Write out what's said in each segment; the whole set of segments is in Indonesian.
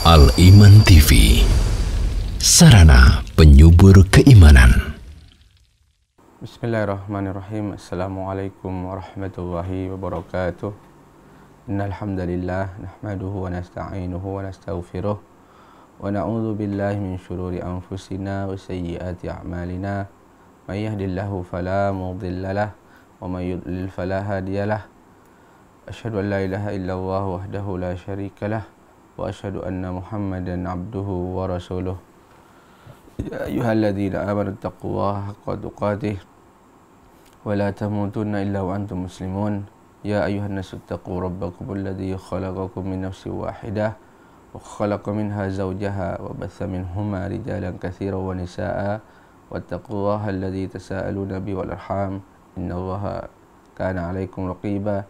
Al-Iman TV, sarana penyubur keimanan. Bismillahirrahmanirrahim. Assalamualaikum warahmatullahi wabarakatuh. Innal hamdalillah nahmaduhu wa nasta'inuhu wa nastaghfiruh wa na'udzu billahi min syururi anfusina wa sayyiati a'malina. May yahdihillahu fala mudhillalah wa may yudlil fala hadiyalah. Asyhadu an la ilaha illallah wahdahu la syarikalah wa asyhadu anna Muhammadan abduhu wa rasuluh. Ya ayyuhalladzina amanu taqullaha haqqa tuqatih wa la tamutunna illa wa antum muslimun. Ya ayyuhan nasu taqu rabbakum alladzi khalaqakum min nafsin wahidah wa khalaqa minha zawjaha wa batha minhuma rijalan katsiran wa nisaa'a wattaqullaha alladzi tasaaluna bihi wal arham innallaha kana 'alaikum raqiba.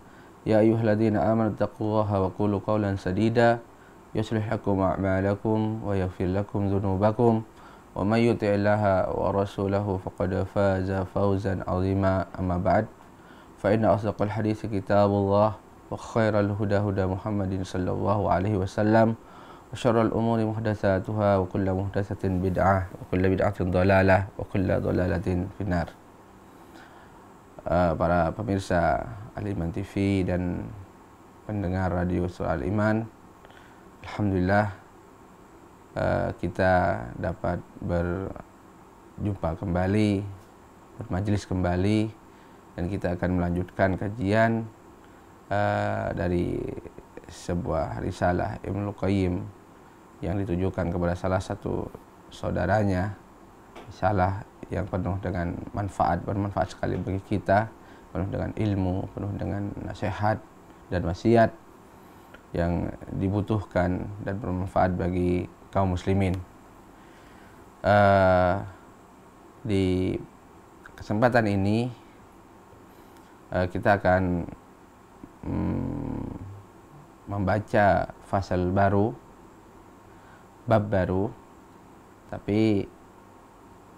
Ya ayyuhalladzina amanu taqullaha wa qulu qawlan sadida yuslih lakum a'malakum wa yaghfir lakum dhunubakum wa may yuti'illaha wa rasulahu faqad faza fawzan 'azima. Amma ba'd, fa inna asdaqal hadithi kitabullah wa khairal huda huda Muhammadin sallallahu alaihi wasallam wa syarrul umuri muhdatsatuha wa kullu muhdatsatin bid'ah wa kullu bid'atin dhalalah wa kullu dhalalatin finnar. Para pemirsa Al-Iman TV dan pendengar radio Suara Al-Iman, alhamdulillah kita dapat berjumpa kembali, bermajlis kembali, dan kita akan melanjutkan kajian dari sebuah risalah Ibnul Qayyim yang ditujukan kepada salah satu saudaranya. Risalah yang penuh dengan manfaat, bermanfaat sekali bagi kita, penuh dengan ilmu, penuh dengan nasihat dan wasiat yang dibutuhkan dan bermanfaat bagi kaum muslimin. Di kesempatan ini kita akan membaca fasal baru, bab baru, tapi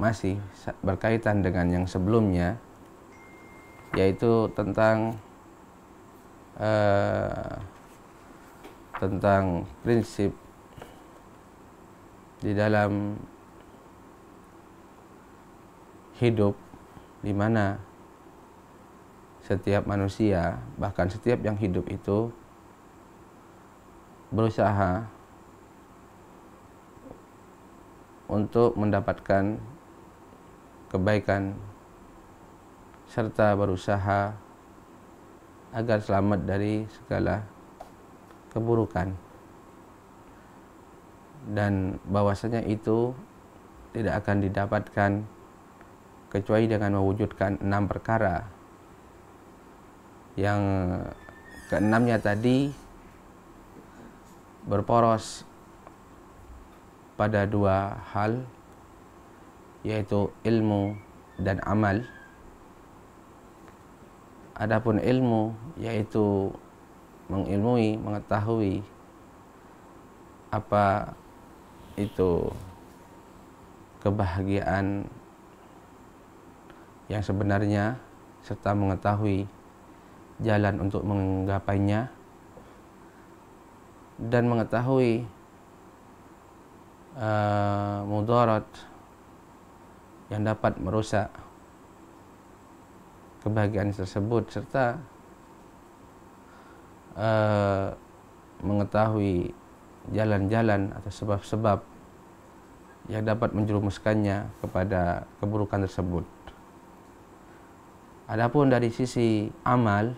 masih berkaitan dengan yang sebelumnya, yaitu tentang prinsip di dalam hidup, di mana setiap manusia, bahkan setiap yang hidup itu berusaha untuk mendapatkan kebaikan serta berusaha agar selamat dari segala keburukan, dan bahwasanya itu tidak akan didapatkan kecuali dengan mewujudkan 6 perkara. Yang keenamnya tadi berporos pada 2 hal, yaitu ilmu dan amal. Adapun ilmu yaitu mengilmui, mengetahui apa itu kebahagiaan yang sebenarnya serta mengetahui jalan untuk menggapainya, dan mengetahui mudarat yang dapat merusak kebahagiaan tersebut, serta mengetahui jalan-jalan atau sebab-sebab yang dapat menjerumuskannya kepada keburukan tersebut. Adapun dari sisi amal,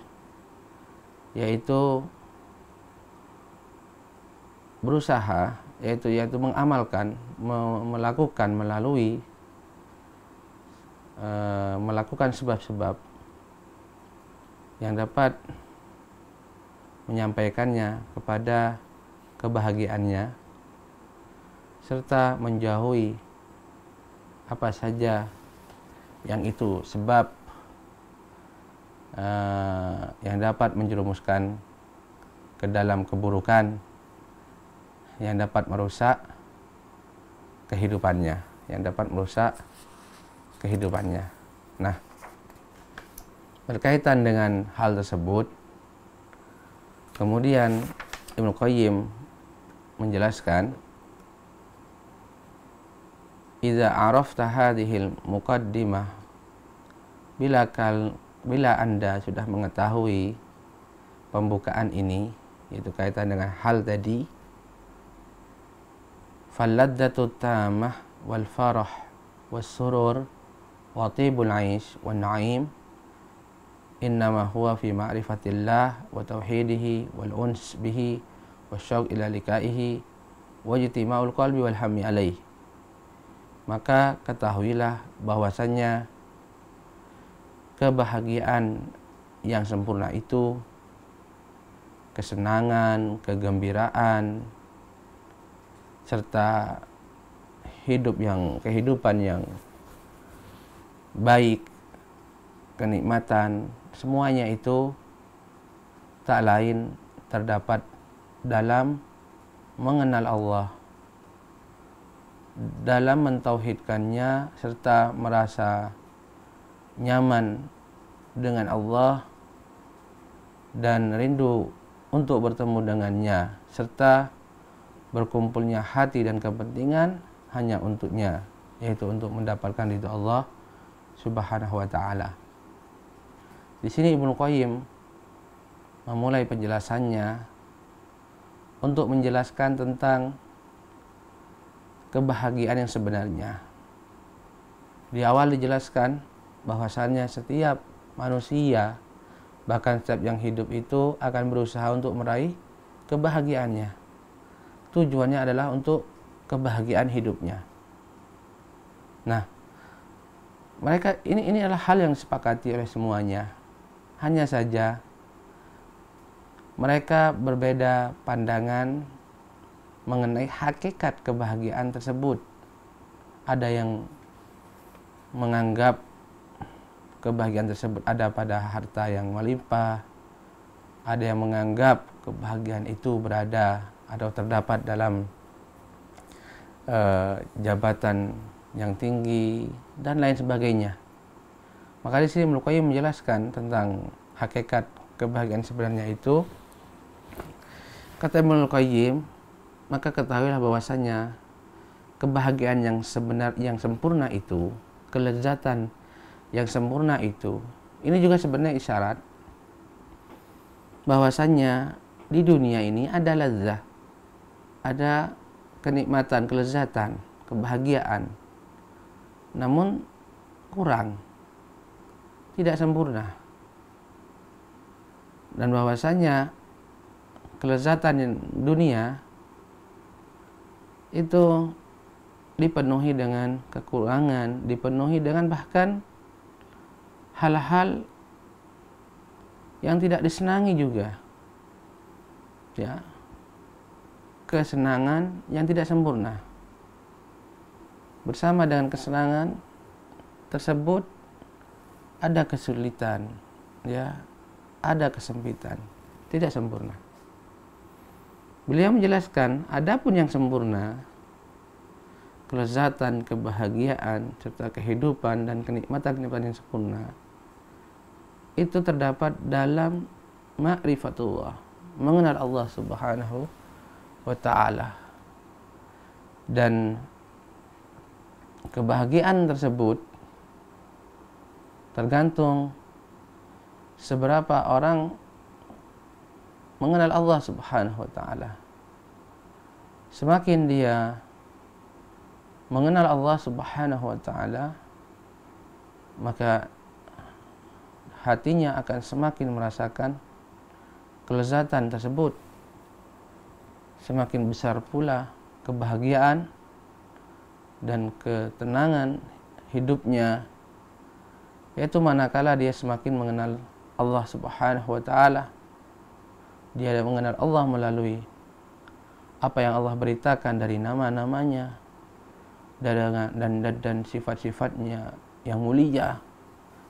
yaitu berusaha, yaitu mengamalkan, melakukan melalui melakukan sebab-sebab yang dapat menyampaikannya kepada kebahagiaannya, serta menjauhi apa saja yang itu sebab yang dapat menjerumuskan ke dalam keburukan yang dapat merusak kehidupannya, Nah, berkaitan dengan hal tersebut, kemudian Ibnu Qayyim menjelaskan, "Idza arafta hadhil muqaddimah," bila Anda sudah mengetahui pembukaan ini, yaitu kaitan dengan hal tadi, "Falladzatu tamah wal farah was surur wa tibul 'aish wan na'im innama huwa fi ma'rifatillah wa tauhidihi wal uns bihi wasyauq ila liqaihi wa ijtima'ul qalbi wal hammi alaih." Maka ketahuilah bahwasannya kebahagiaan yang sempurna itu, kesenangan, kegembiraan, serta kehidupan yang baik, kenikmatan, semuanya itu tak lain terdapat dalam mengenal Allah, dalam mentauhidkannya, serta merasa nyaman dengan Allah dan rindu untuk bertemu dengannya, serta berkumpulnya hati dan kepentingan hanya untuknya, yaitu untuk mendapatkan ridho Allah Subhanahu wa ta'ala. Di sini Ibnu Qayyim memulai penjelasannya untuk menjelaskan tentang kebahagiaan yang sebenarnya. Di awal dijelaskan bahwasannya setiap manusia, bahkan setiap yang hidup itu akan berusaha untuk meraih kebahagiaannya. Tujuannya adalah untuk kebahagiaan hidupnya. Nah, mereka ini adalah hal yang disepakati oleh semuanya. Hanya saja mereka berbeda pandangan mengenai hakikat kebahagiaan tersebut. Ada yang menganggap kebahagiaan tersebut ada pada harta yang melimpah, ada yang menganggap kebahagiaan itu berada atau terdapat dalam jabatan yang tinggi dan lain sebagainya. Maka di sini Ibnu Qayyim menjelaskan tentang hakikat kebahagiaan sebenarnya itu. Kata Ibnu Qayyim, maka ketahuilah bahwasanya kebahagiaan yang sempurna itu, kelezatan yang sempurna itu, ini juga sebenarnya isyarat bahwasanya di dunia ini ada lezat, ada kenikmatan, kelezatan, kebahagiaan, namun kurang, tidak sempurna. Dan bahwasanya kelezatan dunia itu dipenuhi dengan kekurangan, dipenuhi dengan bahkan hal-hal yang tidak disenangi juga, ya, kesenangan yang tidak sempurna. Bersama dengan kesenangan tersebut ada kesulitan, ya, ada kesempitan, tidak sempurna. Beliau menjelaskan, adapun yang sempurna, kelezatan, kebahagiaan, serta kehidupan dan kenikmatan-kenikmatan yang sempurna, itu terdapat dalam ma'rifatullah, mengenal Allah Subhanahu wa ta'ala. Dan kebahagiaan tersebut tergantung seberapa orang mengenal Allah Subhanahu wa ta'ala. Semakin dia mengenal Allah Subhanahu wa ta'ala, maka hatinya akan semakin merasakan kelezatan tersebut. Semakin besar pula kebahagiaan dan ketenangan hidupnya, yaitu manakala dia semakin mengenal Allah Subhanahu wa ta'ala. Dia mengenal Allah melalui apa yang Allah beritakan dari nama-namanya dan sifat-sifatnya yang mulia,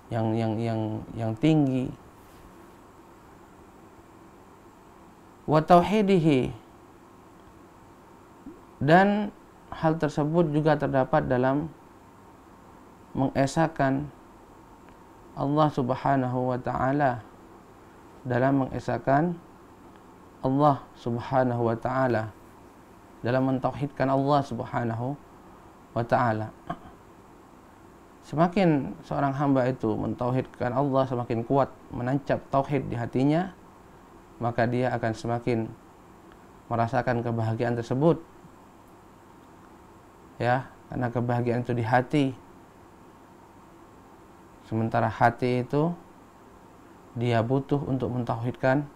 yang tinggi. Wa tauhidihi, dan hal tersebut juga terdapat dalam mengesahkan Allah Subhanahu wa ta'ala, dalam mengesahkan Allah Subhanahu wa ta'ala. dalam mentauhidkan Allah Subhanahu wa ta'ala. Semakin seorang hamba itu mentauhidkan Allah, semakin kuat menancap tauhid di hatinya, maka dia akan semakin merasakan kebahagiaan tersebut. Ya, karena kebahagiaan itu di hati. Sementara hati itu dia butuh untuk mentauhidkan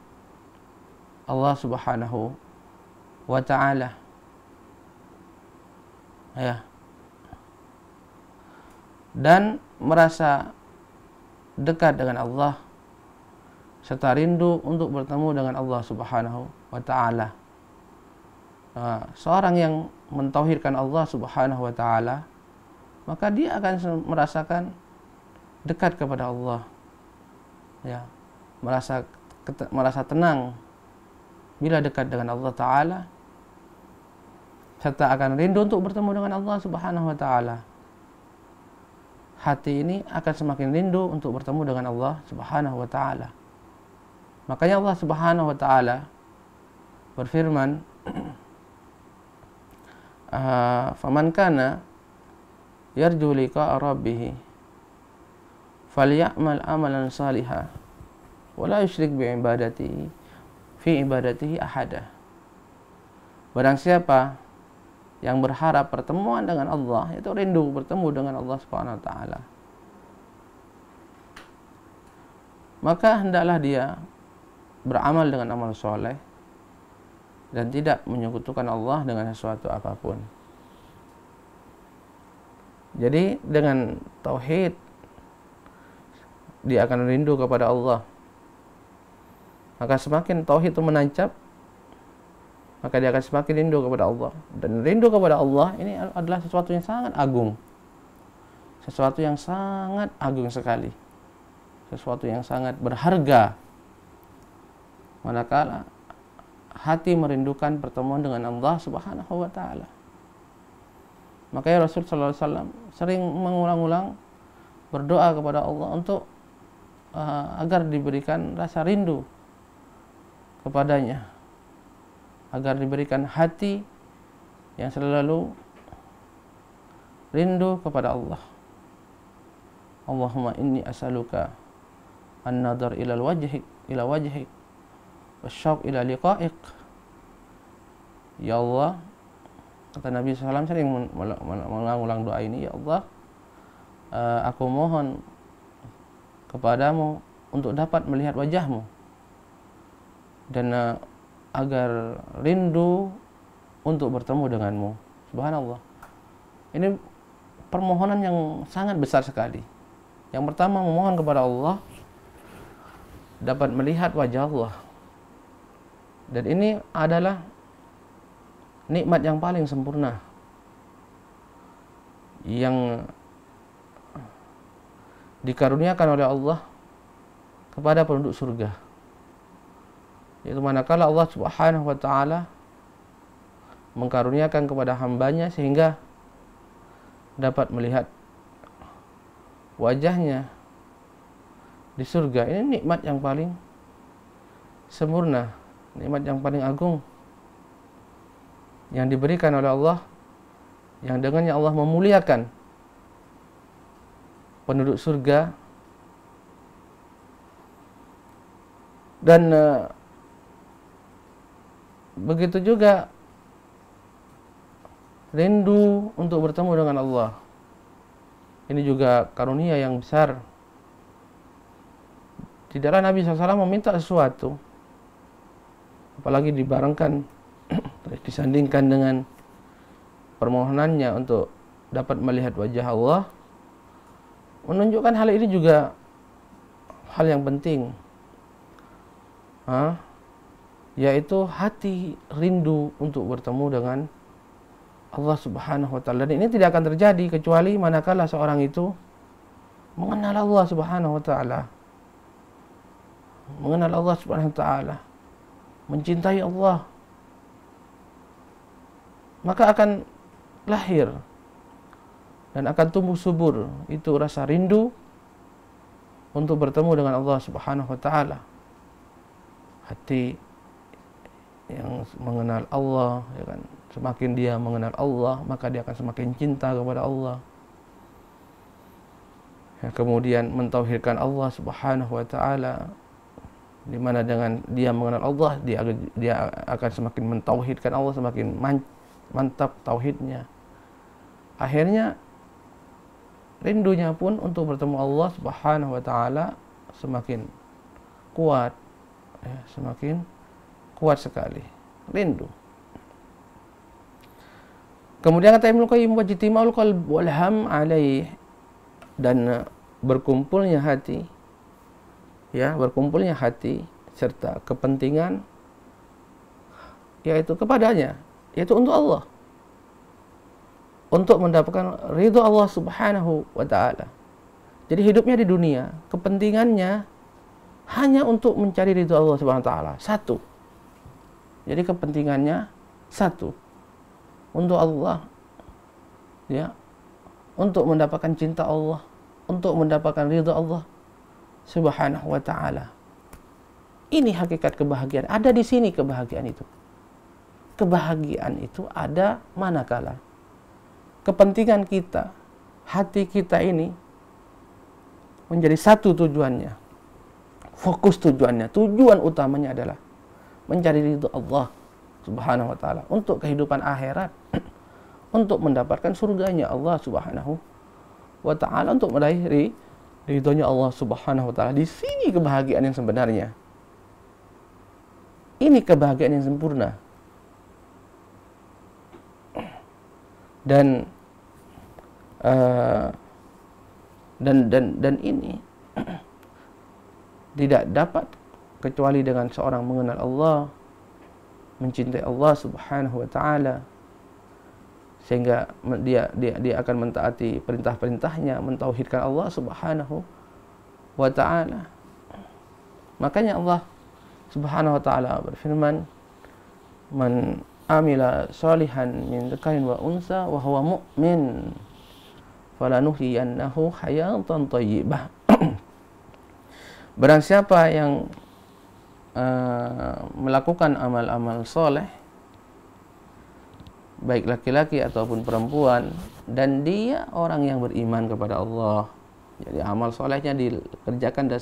Allah Subhanahu wa ta'ala. Ya. Dan merasa dekat dengan Allah serta rindu untuk bertemu dengan Allah Subhanahu wa ta'ala. Seorang yang mentauhidkan Allah Subhanahu wa ta'ala, maka dia akan merasakan dekat kepada Allah. Ya, merasa tenang bila dekat dengan Allah Ta'ala, serta akan rindu untuk bertemu dengan Allah Subhanahu wa ta'ala. Hati ini akan semakin rindu untuk bertemu dengan Allah Subhanahu wa ta'ala. Makanya Allah Subhanahu wa ta'ala berfirman, faman kana yarju liqa'a rabbih falyamal amalan salihan wa la yusyrik bi ibadatihi ahada. Barang siapa yang berharap pertemuan dengan Allah, itu rindu bertemu dengan Allah Subhanahu wa ta'ala, maka hendaklah dia beramal dengan amal soleh dan tidak menyekutukan Allah dengan sesuatu apapun. Jadi dengan tauhid dia akan rindu kepada Allah. Maka semakin tauhid itu menancap, maka dia akan semakin rindu kepada Allah. Dan rindu kepada Allah ini adalah sesuatu yang sangat agung. Sesuatu yang sangat agung sekali. Sesuatu yang sangat berharga. Manakala hati merindukan pertemuan dengan Allah Subhanahu wa ta'ala. Makanya Rasul sallallahu alaihi wasallam sering mengulang-ulang berdoa kepada Allah untuk agar diberikan rasa rindu kepadanya, agar diberikan hati yang selalu rindu kepada Allah. Allahumma inni as'aluka an-nadhar ila wajhik wasyauq ila liqa'ik. Ya Allah, kata Nabi SAW sering mengulang doa ini, ya Allah, aku mohon kepadamu untuk dapat melihat wajahmu dan agar rindu untuk bertemu denganmu. Subhanallah. Ini permohonan yang sangat besar sekali. Yang pertama, memohon kepada Allah dapat melihat wajah Allah. Dan ini adalah nikmat yang paling sempurna yang dikaruniakan oleh Allah kepada penduduk surga. Yaitu manakala Allah Subhanahu wa ta'ala mengkaruniakan kepada hambanya sehingga dapat melihat wajahnya di surga. Ini nikmat yang paling sempurna, nikmat yang paling agung yang diberikan oleh Allah, yang dengannya Allah memuliakan penduduk surga. Dan begitu juga rindu untuk bertemu dengan Allah. Ini juga karunia yang besar. Tidaklah Nabi SAW meminta sesuatu, apalagi dibarengkan, disandingkan dengan permohonannya untuk dapat melihat wajah Allah, menunjukkan hal ini juga hal yang penting, yaitu hati rindu untuk bertemu dengan Allah Subhanahu wa ta'ala. Dan ini tidak akan terjadi kecuali manakala seorang itu mengenal Allah Subhanahu wa ta'ala, mengenal Allah Subhanahu wa ta'ala, mencintai Allah, maka akan lahir dan akan tumbuh subur itu rasa rindu untuk bertemu dengan Allah Subhanahu wa ta'ala. Hati yang mengenal Allah, ya kan, Semakin dia mengenal Allah, maka dia akan semakin cinta kepada Allah. Ya, kemudian mentauhidkan Allah Subhanahu wa taala, di mana dengan dia mengenal Allah, dia akan semakin mentauhidkan Allah, semakin mantap tauhidnya. Akhirnya rindunya pun untuk bertemu Allah Subhanahu wa taala semakin kuat, ya, semakin kuat sekali rindu. Kemudian kata Ibnu Qayyim, wajtimaul qalb wal ham alaih, dan berkumpulnya hati, ya, berkumpulnya hati serta kepentingan yaitu kepadanya, yaitu untuk Allah, untuk mendapatkan ridho Allah Subhanahu wa taala. Jadi hidupnya di dunia, kepentingannya hanya untuk mencari ridho Allah Subhanahu wa taala, satu. Jadi kepentingannya satu, untuk Allah, ya, untuk mendapatkan cinta Allah, untuk mendapatkan ridha Allah Subhanahu wa taala. Ini hakikat kebahagiaan. Ada di sini kebahagiaan itu. Kebahagiaan itu ada manakala kepentingan kita, hati kita ini menjadi satu tujuannya. Fokus tujuannya, tujuan utamanya adalah mencari ridha Allah Subhanahu wa taala untuk kehidupan akhirat, untuk mendapatkan surganya Allah Subhanahu wa taala, untuk meraih ridhonya Allah Subhanahu wa taala. Di sini kebahagiaan yang sebenarnya. Ini kebahagiaan yang sempurna. Dan ini tidak dapat kecuali dengan seorang mengenal Allah, mencintai Allah Subhanahu wa taala, sehingga dia akan mentaati perintah-perintahnya, mentauhidkan Allah Subhanahu wa taala. Makanya Allah Subhanahu wa taala berfirman, "Man amila salihan min dzakarin wa unsa wa huwa mu'min falanuhyiyannahu hayatan thayyibah." Barang siapa yang melakukan amal-amal soleh, baik laki-laki ataupun perempuan, dan dia orang yang beriman kepada Allah. Jadi amal solehnya dikerjakan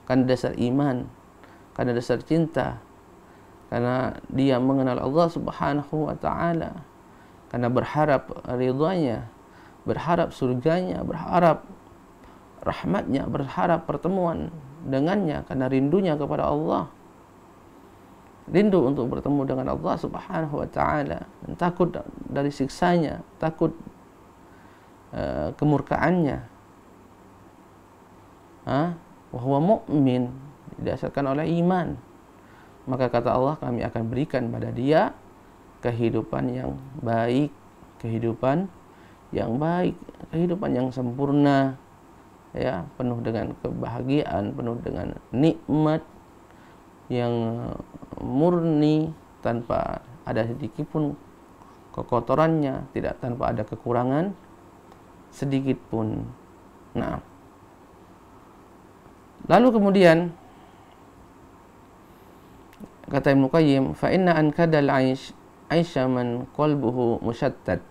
karena dasar iman, karena dasar cinta, karena dia mengenal Allah Subhanahu wa taala, karena berharap ridhanya, berharap surganya, berharap rahmatnya, berharap pertemuan dengannya, karena rindunya kepada Allah, rindu untuk bertemu dengan Allah Subhanahu wa taala, dan takut dari siksanya, takut kemurkaannya. Wa huwa mu'min, didasarkan oleh iman. Maka kata Allah, kami akan berikan pada dia kehidupan yang baik, kehidupan yang baik, kehidupan yang sempurna, ya, penuh dengan kebahagiaan, penuh dengan nikmat yang murni, tanpa ada sedikit pun kekotorannya, tidak tanpa ada kekurangan sedikit pun. Nah, lalu kemudian kata Ibnu Qayyim, fa inna ankadal aisha man qalbuhu mushattat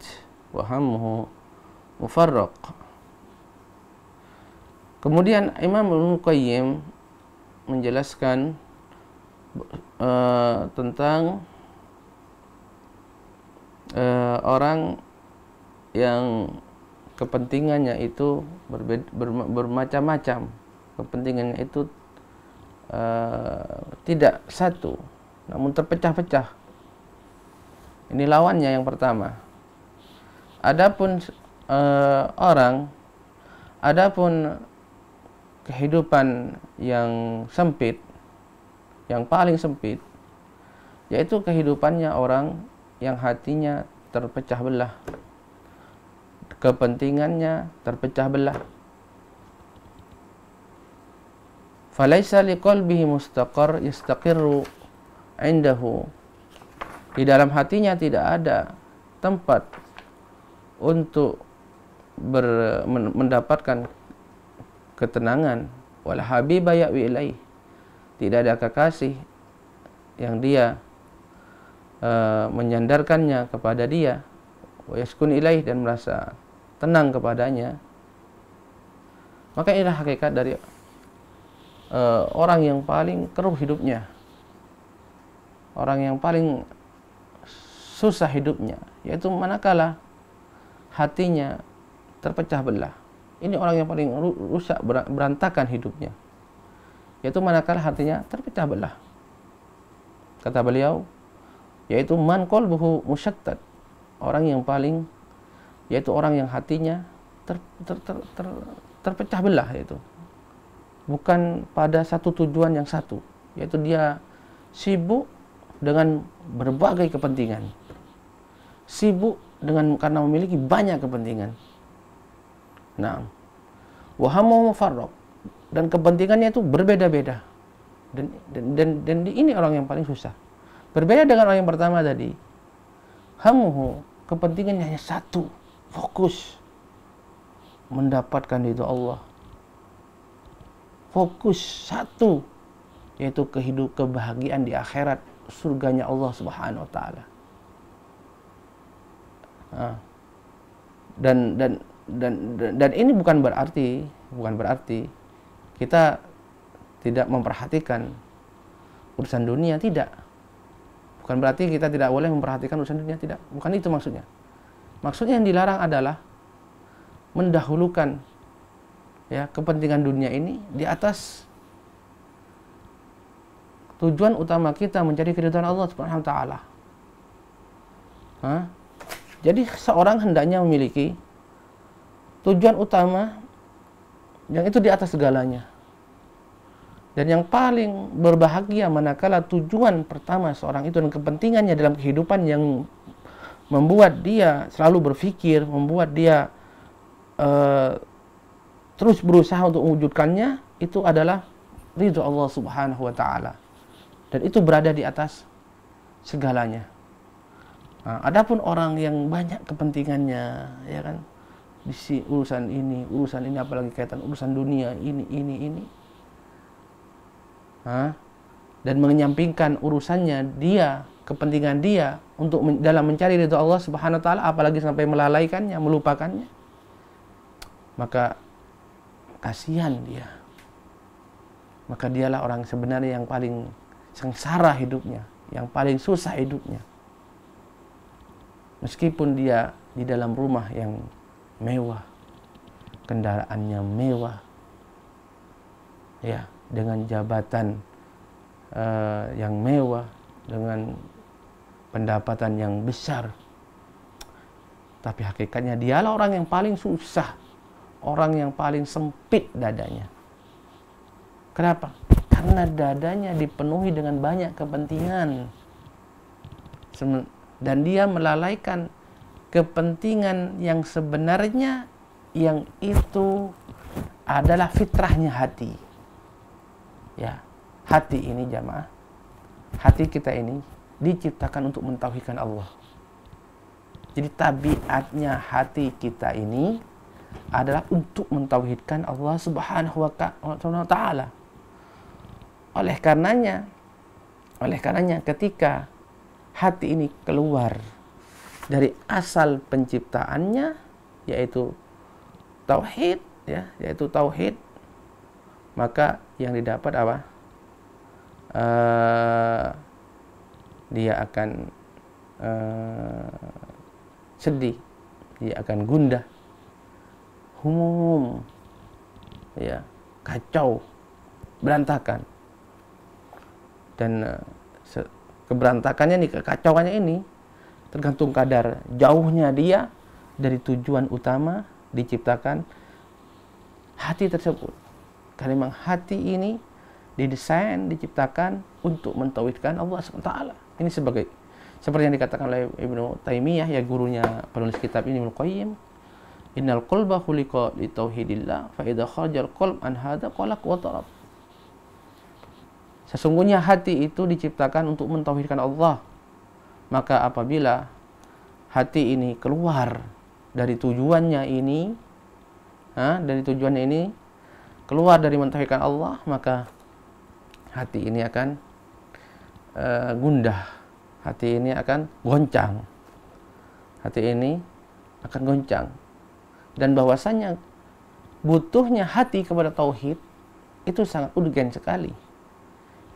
wa hammuhu mufarraq. Kemudian Imam Ibnu Qayyim menjelaskan tentang orang yang kepentingannya itu bermacam-macam, kepentingannya itu tidak satu, namun terpecah-pecah. Ini lawannya yang pertama. Adapun kehidupan yang sempit, yang paling sempit, yaitu kehidupannya orang yang hatinya terpecah belah, kepentingannya terpecah belah. Falaisa liqalbihi mustaqar yastaqirru indahu. Di dalam hatinya tidak ada tempat untuk mendapatkan ketenangan. Wal habiba ya'wi ilaih. Tidak ada kekasih yang dia menyandarkannya kepada dia, wa yaskun ilaih, dan merasa tenang kepadanya, maka inilah hakikat dari orang yang paling keruh hidupnya, orang yang paling susah hidupnya, yaitu manakala hatinya terpecah belah. Ini orang yang paling rusak, berantakan hidupnya, yaitu manakala hatinya terpecah belah. Kata beliau, yaitu man qalbuhu musyattat, orang yang paling, yaitu orang yang hatinya terpecah belah, yaitu bukan pada satu tujuan yang satu, yaitu dia sibuk dengan berbagai kepentingan, sibuk dengan karena memiliki banyak kepentingan. Nah, wahamu mufarraq, dan kepentingannya itu berbeda-beda. Dan ini orang yang paling susah. Berbeda dengan orang yang pertama tadi. Hamuhu, kepentingannya hanya satu, fokus mendapatkan ridho Allah. Fokus satu, yaitu kebahagiaan di akhirat, surganya Allah Subhanahu wa taala. Dan ini bukan berarti kita tidak memperhatikan urusan dunia, tidak. Bukan berarti kita tidak boleh memperhatikan urusan dunia, tidak. Bukan itu maksudnya. Maksudnya yang dilarang adalah mendahulukan kepentingan dunia ini di atas tujuan utama kita mencari keridhaan Allah Subhanahu wa taala. Jadi seorang hendaknya memiliki tujuan utama yang itu di atas segalanya. Dan yang paling berbahagia manakala tujuan pertama seorang itu dan kepentingannya dalam kehidupan yang membuat dia selalu berpikir, membuat dia terus berusaha untuk mewujudkannya, itu adalah ridho Allah Subhanahu wa taala. Dan itu berada di atas segalanya. Adapun orang yang banyak kepentingannya, ya kan, di urusan ini, apalagi kaitan urusan dunia ini, dan menyampingkan urusannya dia, kepentingan dia untuk dalam mencari ridho Allah Subhanahu wa taala, apalagi sampai melalaikannya, melupakannya, maka kasihan dia. Maka dialah orang sebenarnya yang paling sengsara hidupnya, yang paling susah hidupnya. Meskipun dia di dalam rumah yang mewah, kendaraannya mewah, ya, dengan jabatan yang mewah, dengan pendapatan yang besar, tapi hakikatnya dialah orang yang paling susah, orang yang paling sempit dadanya. Kenapa? Karena dadanya dipenuhi dengan banyak kepentingan, dan dia melalaikan kepentingan yang sebenarnya, yang itu adalah fitrahnya hati. Ya, hati ini jamaah, hati kita ini diciptakan untuk mentauhidkan Allah. Jadi tabiatnya hati kita ini adalah untuk mentauhidkan Allah Subhanahu wa taala. Oleh karenanya ketika hati ini keluar dari asal penciptaannya, yaitu tauhid, maka yang didapat apa? Dia akan sedih, dia akan gundah, humum, ya, kacau, berantakan. Dan keberantakannya nih, kekacauannya ini tergantung kadar jauhnya dia dari tujuan utama diciptakan hati tersebut. Karena memang hati ini didesain, diciptakan untuk mentauhidkan Allah SWT. Ini seperti yang dikatakan oleh Ibnu Taimiyah, ya, gurunya penulis kitab ini, Ibnu Qayyim, innal qalba khuliqa li tauhidillah fa idza kharajal qalb an hadza qalaq wa tarab. Sesungguhnya hati itu diciptakan untuk mentauhidkan Allah. Maka apabila hati ini keluar dari tujuannya ini, keluar dari mentauhidkan Allah, maka hati ini akan gundah, hati ini akan goncang. Hati ini akan goncang. Dan bahwasanya butuhnya hati kepada tauhid itu sangat urgen sekali.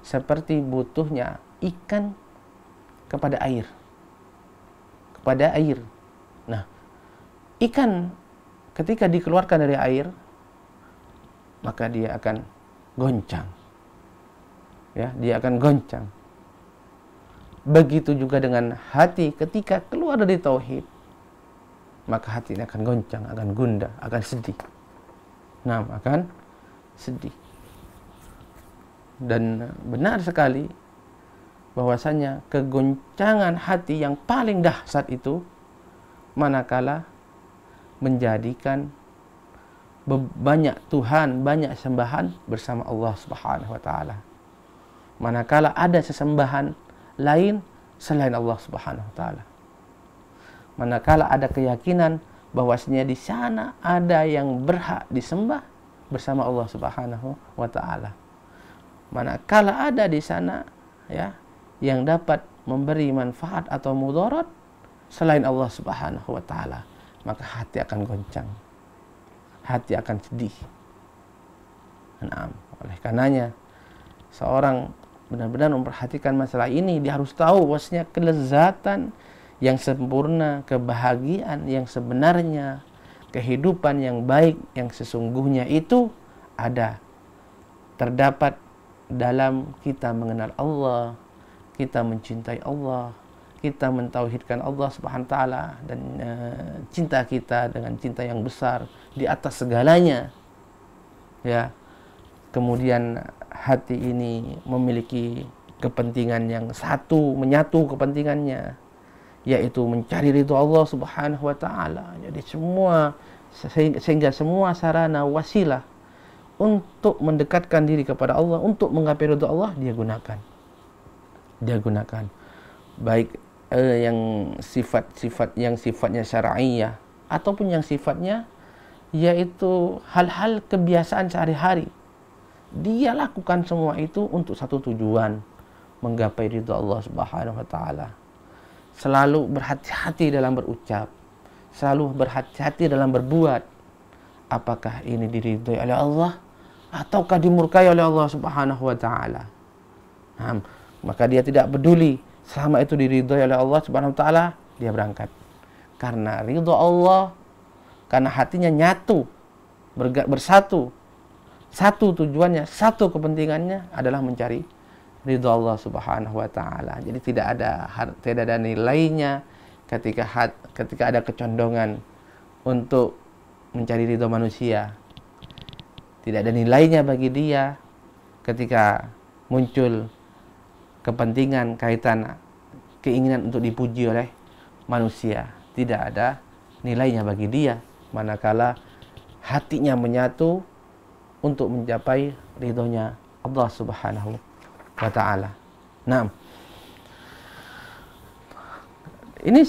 Seperti butuhnya ikan kepada air. Kepada air. Nah, ikan ketika dikeluarkan dari air, maka dia akan goncang. Ya, dia akan goncang. Begitu juga dengan hati ketika keluar dari tauhid, maka hati ini akan goncang, akan gundah, akan sedih. Nah, akan sedih. Dan benar sekali bahwasanya kegoncangan hati yang paling dahsyat itu manakala menjadikan banyak Tuhan, banyak sembahan bersama Allah Subhanahu wa taala. Manakala ada sesembahan lain selain Allah Subhanahu wa taala. Manakala ada keyakinan bahwasanya di sana ada yang berhak disembah bersama Allah Subhanahu wa taala. Manakala ada di sana ya yang dapat memberi manfaat atau mudarat selain Allah Subhanahu wa taala, maka hati akan goncang. Hati akan sedih. Nah, oleh karenanya seorang benar-benar memperhatikan masalah ini, dia harus tahu bahwasanya kelezatan yang sempurna, kebahagiaan yang sebenarnya, kehidupan yang baik yang sesungguhnya itu terdapat dalam kita mengenal Allah, kita mencintai Allah, kita mentauhidkan Allah Subhanahu wa taala, dan cinta kita dengan cinta yang besar di atas segalanya. Ya. Kemudian hati ini memiliki kepentingan yang satu, menyatu kepentingannya, yaitu mencari ridho Allah Subhanahu wa taala. Jadi sehingga semua sarana wasilah untuk mendekatkan diri kepada Allah, untuk menggapai ridho Allah, dia gunakan. Baik yang sifat-sifat yang sifatnya syar'iyah ataupun yang sifatnya yaitu hal-hal kebiasaan sehari-hari. Dia lakukan semua itu untuk satu tujuan, menggapai ridha Allah Subhanahu wa taala. Selalu berhati-hati dalam berucap, selalu berhati-hati dalam berbuat. Apakah ini diridhai oleh Allah ataukah dimurkai oleh Allah Subhanahu wa taala? Maka dia tidak peduli, selama itu diridhai oleh Allah Subhanahu wa taala, dia berangkat. Karena ridha Allah, karena hatinya nyatu, bersatu. Satu tujuannya, satu kepentingannya adalah mencari ridha Allah Subhanahu wa taala. Jadi tidak ada nilainya ketika ada kecondongan untuk mencari ridha manusia. Tidak ada nilainya bagi dia ketika muncul kepentingan, kaitan, keinginan untuk dipuji oleh manusia. Tidak ada nilainya bagi dia manakala hatinya menyatu untuk mencapai ridhonya Allah Subhanahu wa taala. Nah, ini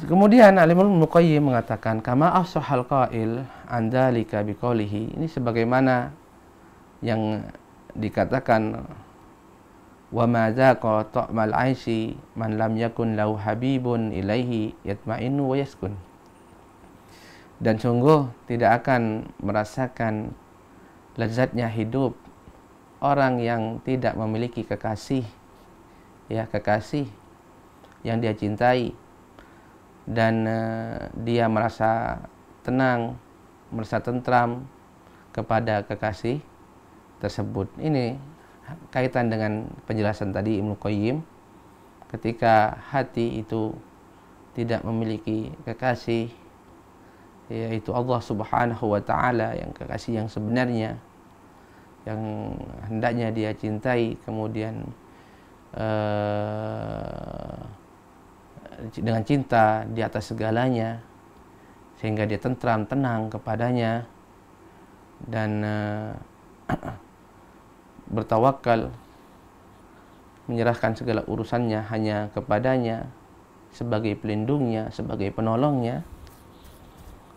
kemudian Al-Imam Al-Qayyim mengatakan kama afsahal qail an dzalika biqaulihi, ini sebagaimana yang dikatakan wa ma dzaqa ta'mal 'aishi man lam yakun lahu habibun ilaihi yatma'innu wa yaskun. Dan sungguh tidak akan merasakan lezatnya hidup orang yang tidak memiliki kekasih, ya, kekasih yang dia cintai, dan dia merasa tenang, merasa tentram kepada kekasih tersebut. Ini kaitan dengan penjelasan tadi Ibnu Qayyim, ketika hati itu tidak memiliki kekasih, yaitu Allah Subhanahu wa taala, yang kekasih yang sebenarnya, yang hendaknya dia cintai, kemudian dengan cinta di atas segalanya, sehingga dia tentram, tenang kepadanya, dan bertawakal, menyerahkan segala urusannya hanya kepadanya sebagai pelindungnya, sebagai penolongnya.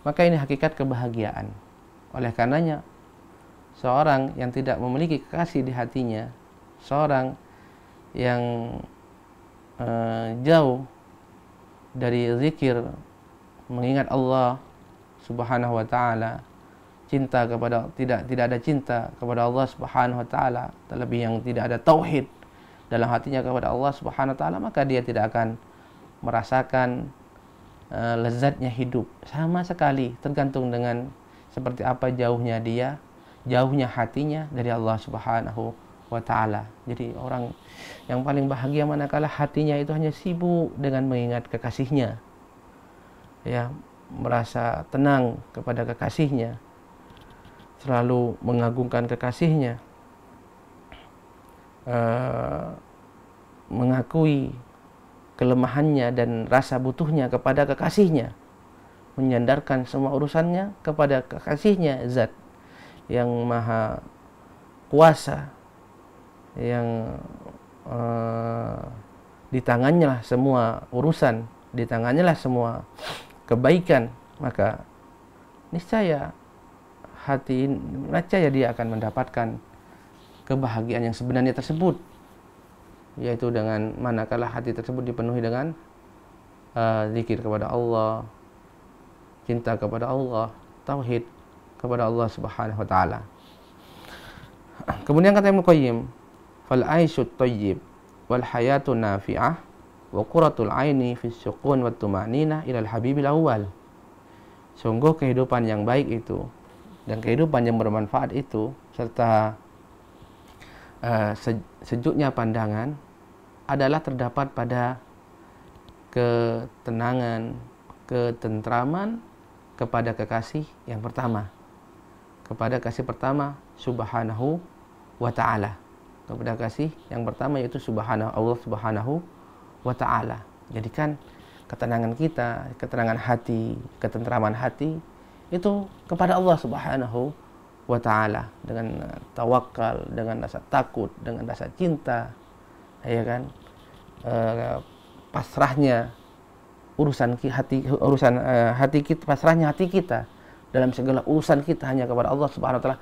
Maka ini hakikat kebahagiaan. Oleh karenanya, seorang yang tidak memiliki kekasih di hatinya, seorang yang jauh dari zikir, mengingat Allah Subhanahu wa taala, cinta kepada tidak ada cinta kepada Allah Subhanahu wa taala, terlebih yang tidak ada tauhid dalam hatinya kepada Allah Subhanahu wa taala, maka dia tidak akan merasakan lezatnya hidup sama sekali, tergantung dengan seperti apa jauhnya hatinya dari Allah Subhanahu wa taala. Jadi orang yang paling bahagia manakala hatinya itu hanya sibuk dengan mengingat kekasihnya, ya, merasa tenang kepada kekasihnya, selalu mengagungkan kekasihnya, mengakui kelemahannya dan rasa butuhnya kepada kekasihnya, menyandarkan semua urusannya kepada kekasihnya, zat yang maha kuasa, yang di tangannya lah semua urusan, di tangannya lah semua kebaikan, maka niscaya dia akan mendapatkan kebahagiaan yang sebenarnya tersebut, yaitu dengan manakala hati tersebut dipenuhi dengan zikir kepada Allah, cinta kepada Allah, tauhid kepada Allah Subhanahu wa taala. Kemudian kata Ibnu Qayyim, fal aisyut thayyib wal hayatun nafi'ah wa qurratul aini fi syukun wat tumaninah ila al habibil awwal. Sungguh kehidupan yang baik itu dan kehidupan yang bermanfaat itu, serta sejuknya pandangan adalah terdapat pada ketenangan, ketentraman kepada kekasih yang pertama, kepada kasih pertama Subhanahu wa ta'ala, kepada kasih yang pertama yaitu Allah Subhanahu wa ta'ala. Jadikan ketenangan kita, ketenangan hati, ketentraman hati itu kepada Allah Subhanahu wa ta'ala, dengan tawakal, dengan rasa takut, dengan rasa cinta, ya kan, pasrahnya hati kita, pasrahnya hati kita dalam segala urusan kita hanya kepada Allah Subhanahu wa taala.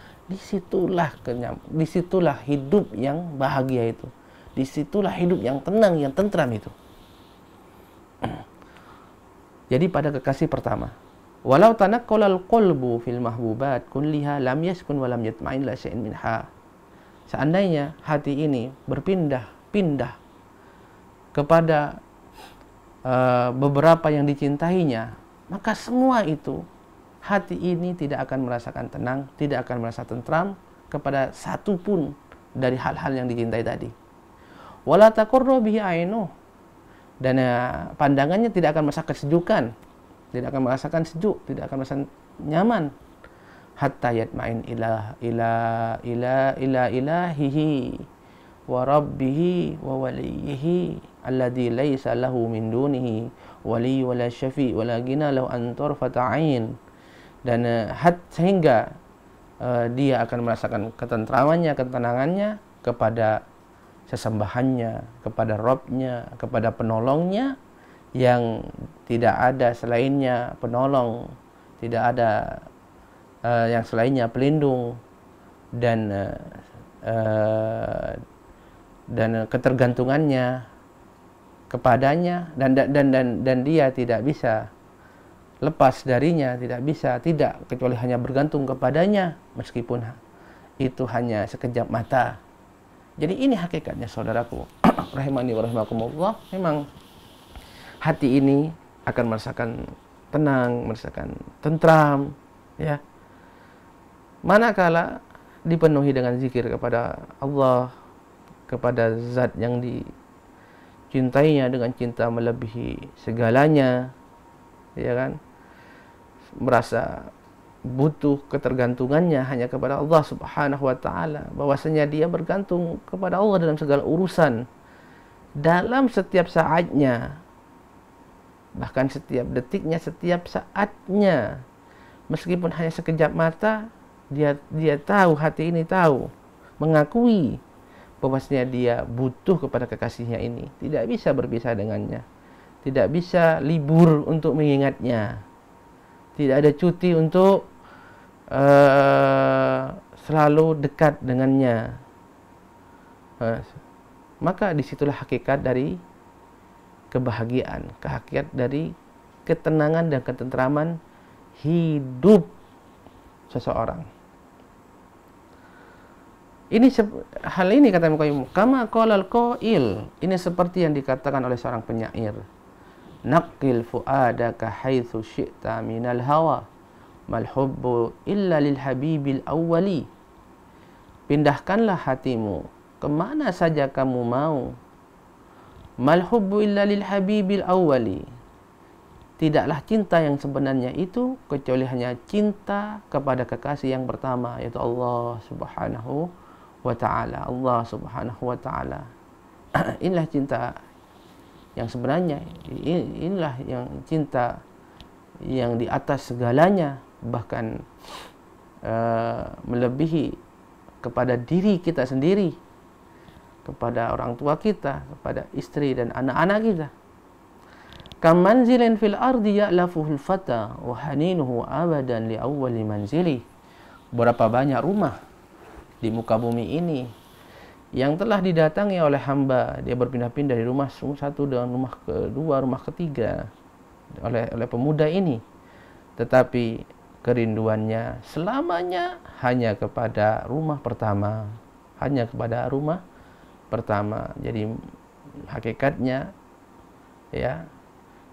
Disitulah hidup yang bahagia itu, disitulah hidup yang tenang, yang tentram itu. Jadi pada kekasih pertama, walau tanaqqalal qalbu fil mahbubat kulliha lam yaskun wa lam yatma'in la syai'in minha. Seandainya hati ini berpindah-pindah kepada beberapa yang dicintainya, maka semua itu hati ini tidak akan merasakan tenang, tidak akan merasa tentram kepada satu pun dari hal-hal yang dicintai tadi. Wala taqurru bihi ainuh, dan pandangannya tidak akan merasakan kesejukan, tidak akan merasakan sejuk, tidak akan merasakan nyaman. Hatta yatma'in ila ilahihi wa rabbihi wa waliyihi alladzi laisa lahu min dunihi wali wala syafi wala gina lahu an tarfata ain. Dan sehingga dia akan merasakan ketentramannya, ketenangannya kepada sesembahannya, kepada Rabb-nya, kepada penolongnya yang tidak ada selainnya penolong, tidak ada yang selainnya pelindung, dan ketergantungannya kepadanya, dan dia tidak bisa lepas darinya, tidak kecuali hanya bergantung kepadanya meskipun itu hanya sekejap mata. Jadi ini hakikatnya saudaraku rahimani wa rahimakumullah. Memang hati ini akan merasakan tenang, merasakan tentram, ya, manakala dipenuhi dengan zikir kepada Allah, kepada zat yang dicintainya dengan cinta melebihi segalanya, ya kan, merasa butuh, ketergantungannya hanya kepada Allah Subhanahu wa taala, bahwasanya dia bergantung kepada Allah dalam segala urusan, dalam setiap saatnya, bahkan setiap detiknya, setiap saatnya, meskipun hanya sekejap mata. Dia tahu, hati ini tahu, mengakui bahwasanya dia butuh kepada kekasihnya ini, tidak bisa berpisah dengannya, tidak bisa libur untuk mengingatnya, tidak ada cuti untuk selalu dekat dengannya. Maka disitulah hakikat dari kebahagiaan, hakikat dari ketenangan dan ketentraman hidup seseorang. Hal ini kata Muqayyim, kama qalal qail, ini seperti yang dikatakan oleh seorang penyair. Naqil fuadaka haitsu syi'ta minal hawa, mal hubbu illa lil habibil awwali. Pindahkanlah hatimu kemana saja kamu mau. Mal hubbu illa lil habibil awwali. Tidaklah cinta yang sebenarnya itu kecuali hanya cinta kepada kekasih yang pertama, yaitu Allah Subhanahu wa ta'ala. Allah Subhanahu wa ta'ala. Inilah cinta yang sebenarnya. Inilah yang cinta yang di atas segalanya, bahkan melebihi kepada diri kita sendiri, kepada orang tua kita, kepada istri dan anak-anak kita. Kam manzilin fil ardi ya'lafuhul fata wa haninuhu abadan li awwali manzili. Berapa banyak rumah di muka bumi ini yang telah didatangi oleh hamba, dia berpindah-pindah dari rumah satu dengan rumah kedua, rumah ketiga oleh pemuda ini, tetapi kerinduannya selamanya hanya kepada rumah pertama, hanya kepada rumah pertama. Jadi hakikatnya, ya,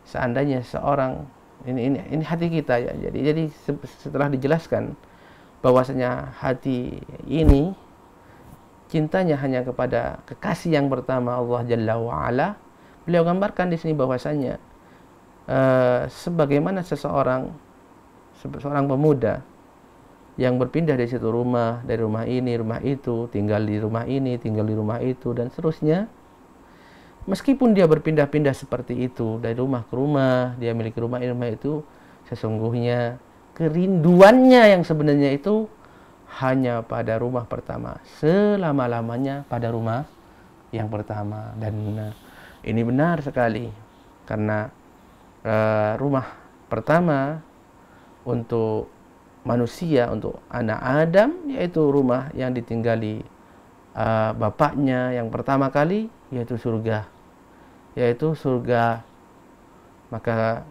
seandainya seorang ini hati kita, ya. Jadi setelah dijelaskan bahwasanya hati ini cintanya hanya kepada kekasih yang pertama, Allah Jalla wa'ala, beliau gambarkan di sini bahwasanya sebagaimana seorang pemuda yang berpindah dari situ rumah, dari rumah ini, rumah itu, tinggal di rumah ini, tinggal di rumah itu, dan seterusnya. Meskipun dia berpindah-pindah seperti itu, dari rumah ke rumah, dia miliki rumah ini, rumah itu, sesungguhnya kerinduannya yang sebenarnya itu hanya pada rumah pertama, selama-lamanya pada rumah yang pertama. Dan ini benar sekali, karena rumah pertama untuk manusia, untuk anak Adam, yaitu rumah yang ditinggali bapaknya yang pertama kali, yaitu surga. Maka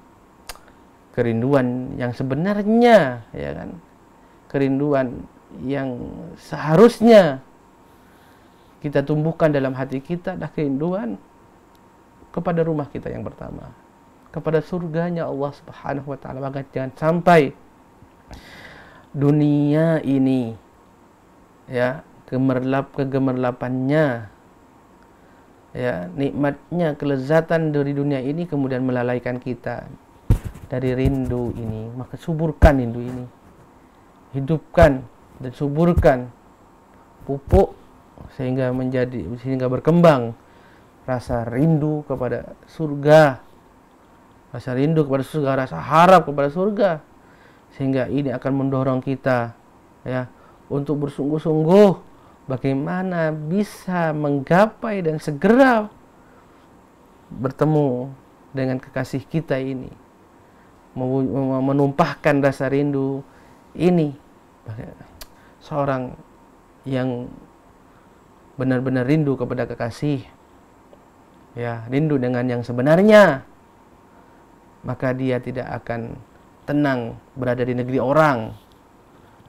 kerinduan yang sebenarnya, ya kan, kerinduan yang seharusnya kita tumbuhkan dalam hati kita adalah kerinduan kepada rumah kita yang pertama, kepada surganya Allah Subhanahu wa ta'ala. Maka jangan sampai dunia ini, ya, kegemerlapannya, ya, nikmatnya, kelezatan dari dunia ini kemudian melalaikan kita dari rindu ini. Maka suburkan rindu ini, hidupkan dan suburkan, pupuk sehingga berkembang rasa rindu kepada surga, rasa harap kepada surga, sehingga ini akan mendorong kita, ya, untuk bersungguh-sungguh bagaimana bisa menggapai dan segera bertemu dengan kekasih kita ini, menumpahkan rasa rindu ini. Seorang yang benar-benar rindu kepada kekasih, ya, rindu dengan yang sebenarnya, maka dia tidak akan tenang berada di negeri orang.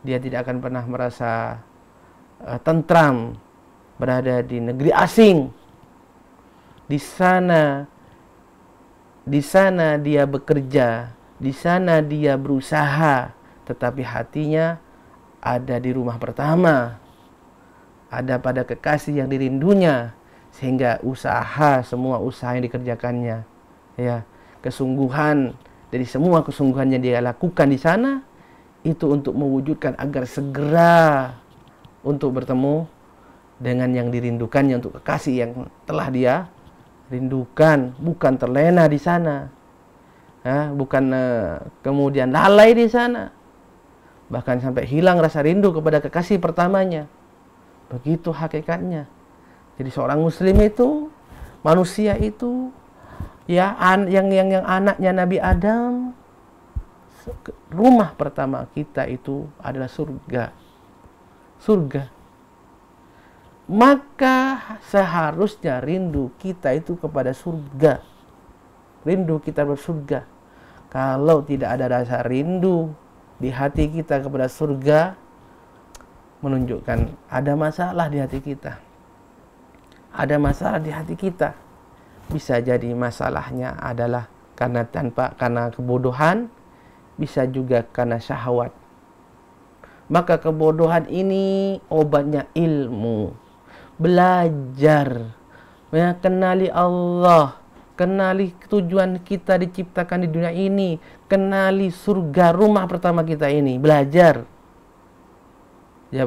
Dia tidak akan pernah merasa tentram berada di negeri asing. Di sana dia bekerja, di sana dia berusaha, tetapi hatinya ada di rumah pertama, ada pada kekasih yang dirindunya, sehingga semua usaha yang dikerjakannya, ya, kesungguhan dari semua kesungguhan yang dia lakukan di sana itu untuk mewujudkan agar segera untuk bertemu dengan yang dirindukannya, untuk kekasih yang telah dia rindukan, bukan terlena di sana, ya, bukan kemudian lalai di sana, bahkan sampai hilang rasa rindu kepada kekasih pertamanya. Begitu hakikatnya. Jadi seorang muslim itu, manusia itu, ya, yang anaknya Nabi Adam, rumah pertama kita itu adalah surga. Maka seharusnya rindu kita itu kepada surga. rindu kita bersurga. Kalau tidak ada rasa rindu di hati kita kepada surga, menunjukkan ada masalah di hati kita. Ada masalah di hati kita. Bisa jadi masalahnya adalah karena kebodohan, bisa juga karena syahwat. Maka kebodohan ini obatnya ilmu. Belajar, ya, kenali Allah, kenali tujuan kita diciptakan di dunia ini, kenali surga rumah pertama kita ini. Belajar, ya,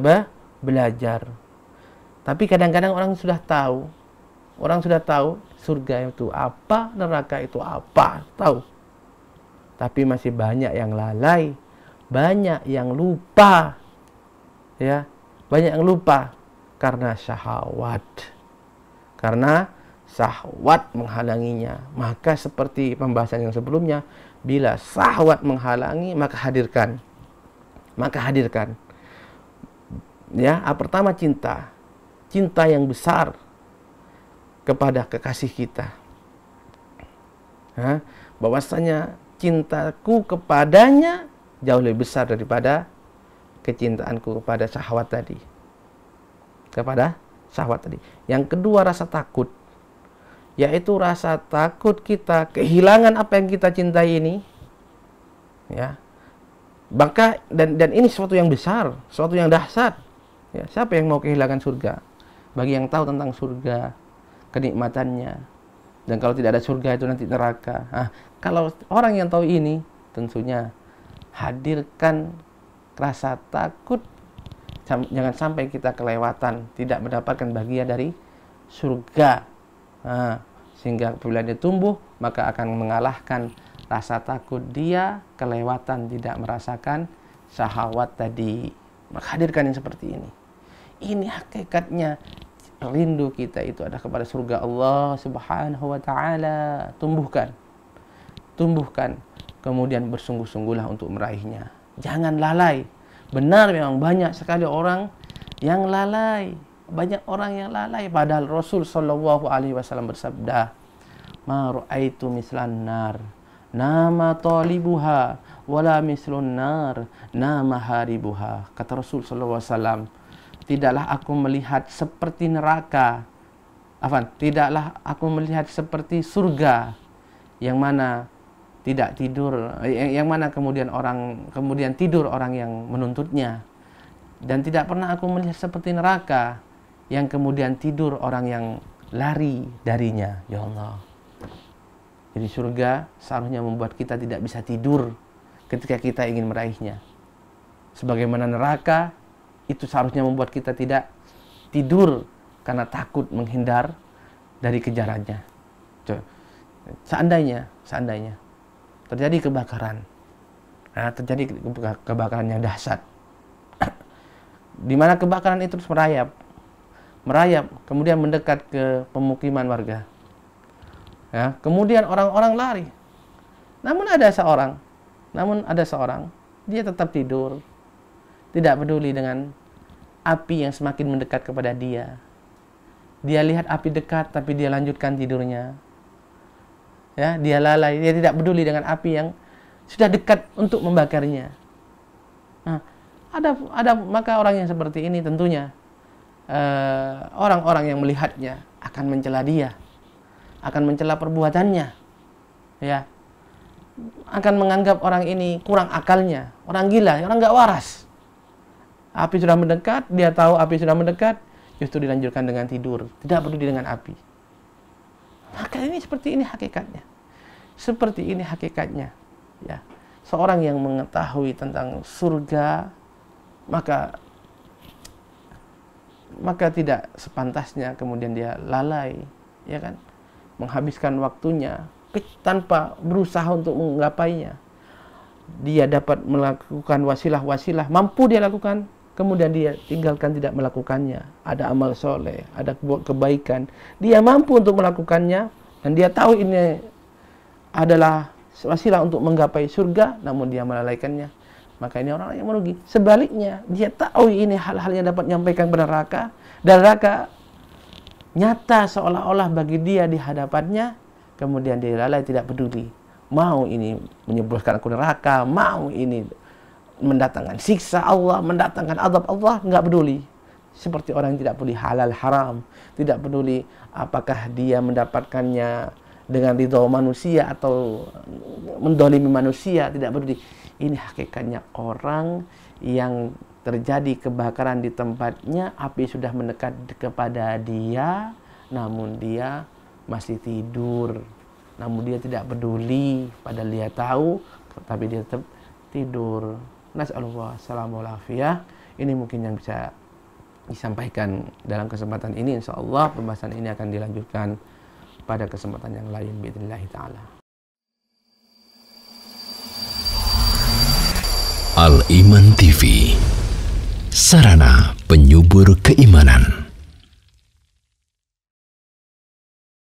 belajar. Tapi kadang-kadang orang sudah tahu surga itu apa, neraka itu apa, tahu. Tapi masih banyak yang lalai, banyak yang lupa, ya, banyak yang lupa karena syahwat. Karena syahwat menghalanginya. Maka seperti pembahasan yang sebelumnya, bila syahwat menghalangi, maka hadirkan. Ya, pertama cinta yang besar kepada kekasih kita. Bahwasanya cintaku kepadanya jauh lebih besar daripada kecintaanku kepada syahwat tadi. Yang kedua, rasa takut. Yaitu rasa takut kita kehilangan apa yang kita cintai ini. Ya. Maka dan ini sesuatu yang besar, sesuatu yang dahsyat. Ya, siapa yang mau kehilangan surga? Bagi yang tahu tentang surga, kenikmatannya, dan kalau tidak ada surga itu nanti neraka. Kalau orang yang tahu ini, tentunya hadirkan rasa takut, jangan sampai kita kelewatan, tidak mendapatkan bagian dari surga. Sehingga apabila dia tumbuh, maka akan mengalahkan rasa takut dia kelewatan, tidak merasakan syahwat tadi. Maka hadirkan yang seperti ini. Ini hakikatnya. Rindu kita itu adalah kepada surga Allah Subhanahu wa ta'ala. Tumbuhkan, kemudian bersungguh-sungguhlah untuk meraihnya. Jangan lalai. Benar, memang banyak sekali orang yang lalai. Padahal Rasul sallallahu alaihi wasallam bersabda, "Ma ra'aitu mislan nar, nama talibuha, wala mislun nar, nama haribuha." Kata Rasul sallallahu alaihi wasallam, tidaklah aku melihat seperti neraka, tidaklah aku melihat seperti surga yang mana tidak tidur, yang mana kemudian tidur orang yang menuntutnya, dan tidak pernah aku melihat seperti neraka yang kemudian tidur orang yang lari darinya. Ya Allah. Jadi surga seharusnya membuat kita tidak bisa tidur ketika kita ingin meraihnya. Sebagaimana neraka itu seharusnya membuat kita tidak tidur karena takut menghindar dari kejarannya. Seandainya terjadi kebakaran, kebakaran yang dahsyat, di mana kebakaran itu terus merayap, kemudian mendekat ke pemukiman warga. Ya, kemudian orang-orang lari. Namun ada seorang, dia tetap tidur. Tidak peduli dengan api yang semakin mendekat kepada dia. Dia lihat api dekat, tapi dia lanjutkan tidurnya. Ya, dia lalai, dia tidak peduli dengan api yang sudah dekat untuk membakarnya. Maka orang yang seperti ini tentunya orang-orang yang melihatnya akan mencela dia, akan mencela perbuatannya, ya, akan menganggap orang ini kurang akalnya, orang gila, orang nggak waras. Api sudah mendekat, dia tahu api sudah mendekat, justru dilanjutkan dengan tidur, tidak peduli dengan api. Maka seperti ini hakikatnya. Ya, seorang yang mengetahui tentang surga, maka tidak sepantasnya kemudian dia lalai, ya kan, menghabiskan waktunya tanpa berusaha untuk menggapainya. Dia dapat melakukan wasilah-wasilah, mampu dia lakukan, kemudian dia tinggalkan, tidak melakukannya. Ada amal soleh, ada kebaikan, dia mampu untuk melakukannya, dan dia tahu ini adalah wasilah untuk menggapai surga, namun dia melalaikannya. Maka ini orang yang merugi. Sebaliknya, dia tahu ini hal-hal yang dapat menyampaikan kepada neraka, dan neraka nyata seolah-olah bagi dia di hadapannya, kemudian dia lalai, tidak peduli. Mau ini menyebruskan aku neraka, mau ini mendatangkan siksa Allah, mendatangkan azab Allah, nggak peduli. Seperti orang yang tidak peduli halal haram, tidak peduli apakah dia mendapatkannya dengan ridha manusia atau mendolimi manusia, tidak peduli. Ini hakikatnya orang yang terjadi kebakaran di tempatnya, api sudah mendekat kepada dia, namun dia masih tidur, namun dia tidak peduli, padahal dia tahu, tapi dia tetap tidur. Nas'alullah salamul afiyah. Ini mungkin yang bisa disampaikan dalam kesempatan ini. Insyaallah pembahasan ini akan dilanjutkan pada kesempatan yang lain biidznillah taala. Al Iman TV, sarana penyubur keimanan.